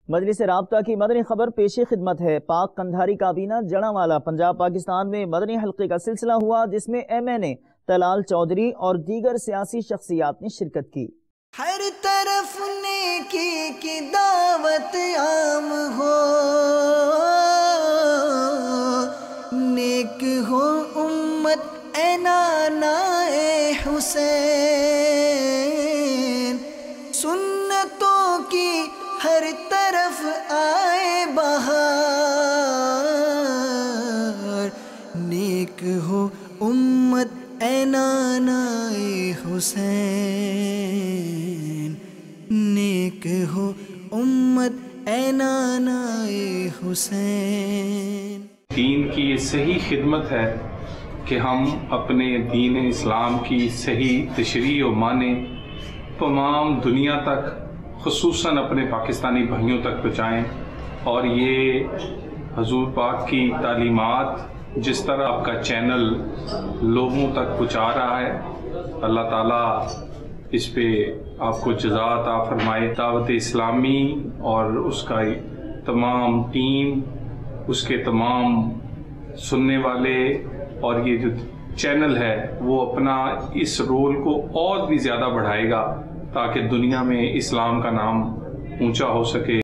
مجلس رابطہ کی مدنی خبر پیش خدمت ہے۔ پاک قندھاری کابینہ جڑاوالا پنجاب پاکستان میں مدنی حلقے کا سلسلہ ہوا، جس میں ایم این اے طلال چودھری اور دیگر سیاسی شخصیات نے شرکت کی۔ ہر طرف نیکی کی دعوت عام ہو، نیک ہو امت اے نانا اے حسین، سنتوں کی ہر طرف آئے بہار، نیک ہو امت اے نانا اے حسین، نیک ہو امت اے نانا اے حسین۔ دین کی یہ صحیح خدمت ہے کہ ہم اپنے دین اسلام کی صحیح تشریح و معنی تمام دنیا تک، خصوصاً اپنے پاکستانی بھائیوں تک پہنچائیں، اور یہ حضور پاک کی تعلیمات جس طرح آپ کا چینل لوگوں تک پہنچا رہا ہے، اللہ تعالیٰ اس پہ آپ کو جزا عطا فرمائے۔ دعوت اسلامی اور اس کا تمام ٹیم، اس کے تمام سننے والے، اور یہ جو چینل ہے وہ اپنا اس رول کو اور بھی زیادہ بڑھائے گا تاکہ دنیا میں اسلام کا نام اونچا ہو سکے۔